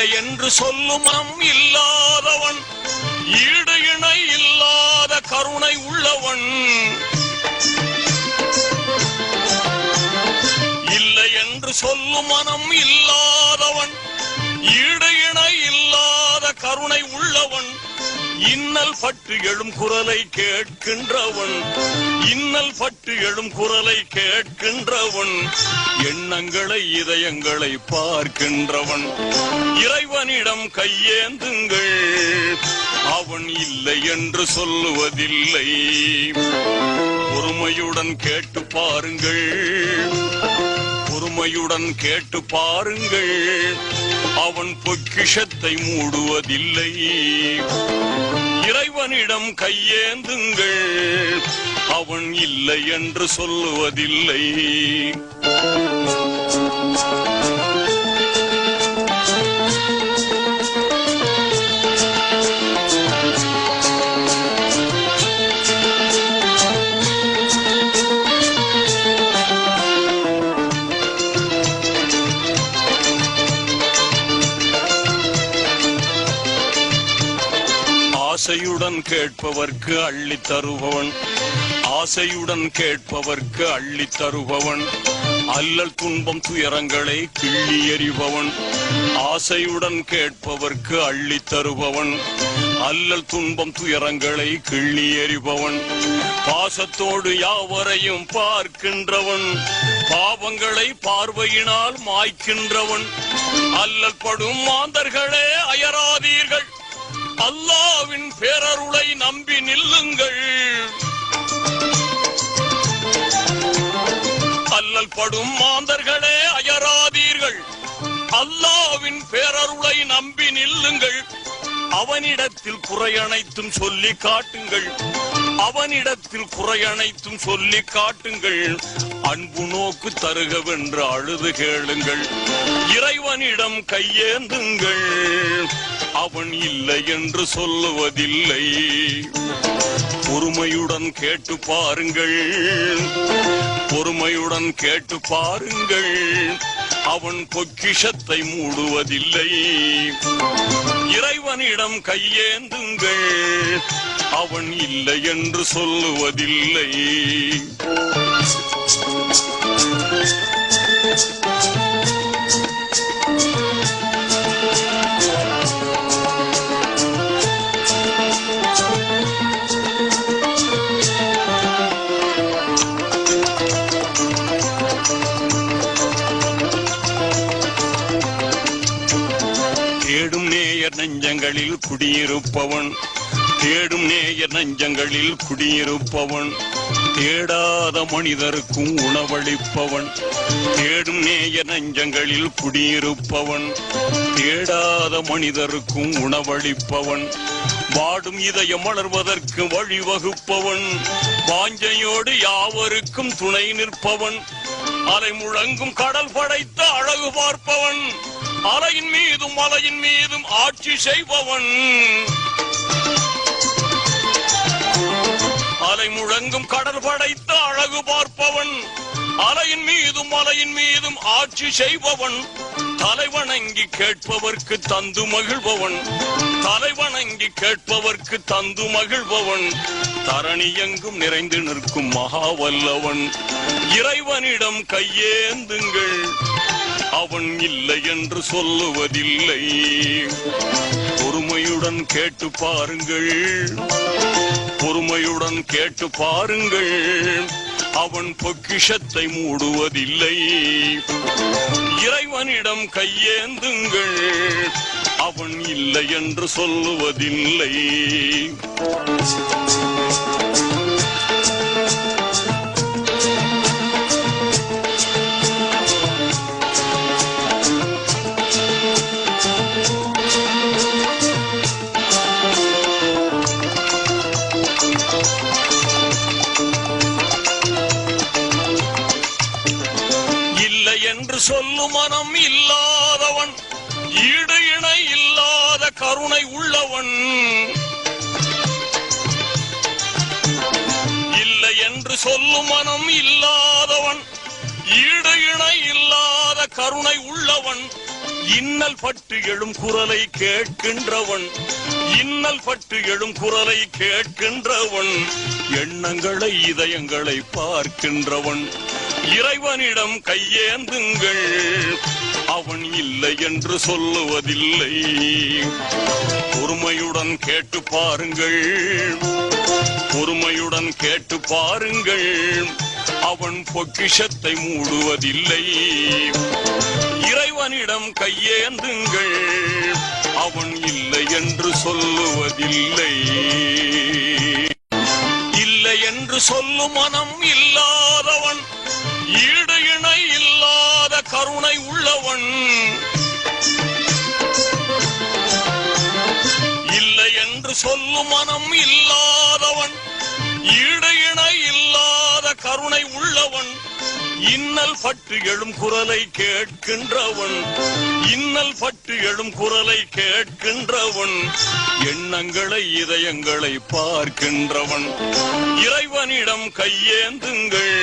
இல்லை என்று சொல்லும் மனம் இல்லாதவன், ஈடு இணை இல்லாத கருணை உள்ளவன். இல்லை என்று சொல்லும் மனம் இல்லாதவன், ஈடு இணை இல்லாத கருணை உள்ளவன். இன்னல் பட்டு எழும் குரலை கேட்கின்றவன், இன்னல் பட்டு எழும் குரலை கேட்கின்றவன். எண்ணங்களை இதயங்களை பார்க்கின்றவன். இறைவனிடம் கையேந்துங்கள், அவன் இல்லை என்று சொல்லுவதில்லை. பொறுமையுடன் கேட்டு பாருங்கள், பொறுமையுடன் கேட்டு பாருங்கள். அவன் பொக்கிஷத்தை மூடுவதில்லை. இறைவனிடம் கையேந்துங்கள், அவன் இல்லை என்று சொல்லுவதில்லை. ஆசையுடன் கேட்பவர்க்கு அள்ளி தருபவன், ஆசையுடன் கேட்பவர்க்கு அள்ளி தருபவன். அல்லல் துன்பம் துயரங்களை கிள்ளி எறிபவன். ஆசையுடன் கேட்பவர்க்கு அள்ளி தருபவன், அல்லல் துன்பம் துயரங்களை கிள்ளி எறிபவன். பாசத்தோடு யாவரையும் பார்க்கின்றவன், பாவங்களை பார்வையினால் மாய்க்கின்றவன். அல்லல் படும் மாந்தர்களே அயராதீர்கள், அல்லாவின் பேரருளை நம்பி நில்லுங்கள். அல்லல் படும் மாந்தர்களே அயராதீர்கள், அல்லாவின் பேரருளை நம்பி நில்லுங்கள். அவனிடத்தில் குறையனைத்தும் சொல்லி காட்டுங்கள், அவனிடத்தில் குறையனைத்தும் சொல்லி காட்டுங்கள். அன்பு நோக்கு தருகவென்று அழுது கேளுங்கள். இறைவனிடம் கையேந்துங்கள், அவன் இல்லை என்று சொல்லுவதில்லை. பொறுமையுடன் கேட்டு பாருங்கள், பொறுமையுடன் கேட்டு பாருங்கள். அவன் பொக்கிஷத்தை மூடுவதில்லை. இறைவனிடம் கையேந்துங்கள், அவன் இல்லை என்று சொல்லுவதில்லை. தேடும் நேயர் நெஞ்சங்களில் குடியிருப்பவன், தேடும் நேயர் நெஞ்சங்களில் குடியிருப்பவன். தேடாத மனிதருக்கும் உணவளிப்பவன், தேடும் நேயர் நெஞ்சங்களில் குடியிருப்பவன். தேடாத மனிதருக்கும் உணவளிப்பவன். வாடும் இதயம் வளர்வதற்கு வழிவகுப்பவன், வாஞ்சையோடு யாவருக்கும் துணை நிற்பவன். அலை முழங்கும் கடல் படைத்த அழகு பார்ப்பவன், அலையின் மீதும் மலையின் மீதும் ஆட்சி செய்பவன். அலை முழங்கும் கடல் படைத்த அழகு பார்ப்பவன், அலையின் மீதும் மலையின் மீதும் ஆட்சி செய்பவன். தலைவணங்கி கேட்பவர்க்கு தந்து மகிழ்பவன், தலைவணங்கி கேட்பவர்க்கு தந்து மகிழ்பவன். தரணி எங்கும் நிறைந்து நிற்கும் மகாவல்லவன். இறைவனிடம் கையேந்துங்கள், அவன் இல்லை என்று சொல்லுவதில்லை. பொறுமையுடன் கேட்டு பாருங்கள், பொறுமையுடன் கேட்டு பாருங்கள். அவன் பொக்கிஷத்தை மூடுவதில்லை. இறைவனிடம் கையேந்துங்கள், அவன் இல்லை என்று சொல்லுவதில்லை. என்று சொல்லும் மனம் இல்லாதவன், ஈடு இணை இல்லாத கருணை உள்ளவன். இல்லை என்று சொல்லும் மனம் இல்லாதவன், ஈடு இணை இல்லாத கருணை உள்ளவன். இன்னல் பட்டு எழும் குரலை கேட்கின்றவன், இன்னல் பட்டு எழும் குரலை கேட்கின்றவன், எண்ணங்களை இதயங்களை பார்க்கின்றவன். இறைவனிடம் கையேந்துங்கள், அவன் இல்லை என்று சொல்லுவதில்லை. பொறுமையுடன் கேட்டு பாருங்கள், பொறுமையுடன் கேட்டு பாருங்கள், அவன் பொக்கிஷத்தை மூடுவதில்லை. இறைவனிடம் கையேந்துங்கள், அவன் இல்லை என்று சொல்லுவதில்லை. இல்லை என்று சொல்லும் மனம் இல்லாதவன், ஈடு இணை இல்லாத கருணை உள்ளவன். இல்லை என்று சொல்லும் மனம் இல்லாதவன், ஈடு இணை இல்லாத கருணை உள்ளவன். இன்னல் பட்டு எழும் குரலை கேட்கின்றவன், இன்னல் பட்டு எழும் குரலை கேட்கின்றவன், எண்ணங்களை இதயங்களை பார்க்கின்றவன். இறைவனிடம் கையேந்துங்கள்,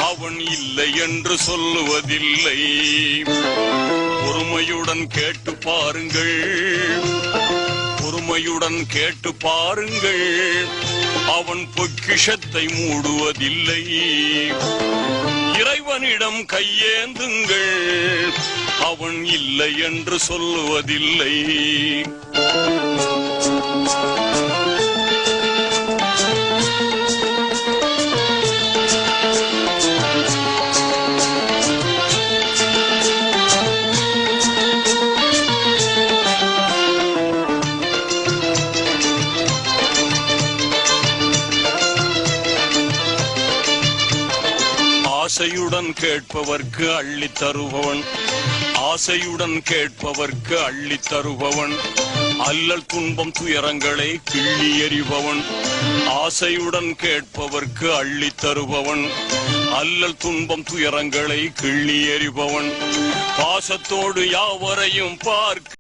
அவன் இல்லை என்று சொல்லுவதில்லை. பொறுமையுடன் கேட்டு பாருங்கள், பொறுமையுடன் கேட்டு பாருங்கள், அவன் பொக்கிஷத்தை மூடுவதில்லை. இறைவனிடம் கையேந்துங்கள், அவன் இல்லை என்று சொல்லுவதில்லை. ஆசையுடன் கேட்பவர்க்கு அள்ளி தருபவன், ஆசையுடன் கேட்பவர்க்கு அள்ளி தருபவன், அல்லல் துன்பம் துயரங்களை கிள்ளி எறிபவன். ஆசையுடன் கேட்பவர்க்கு அள்ளி தருபவன், அல்லல் துன்பம் துயரங்களை கிள்ளி எறிபவன். பாசத்தோடு யாவரையும் பார்க்க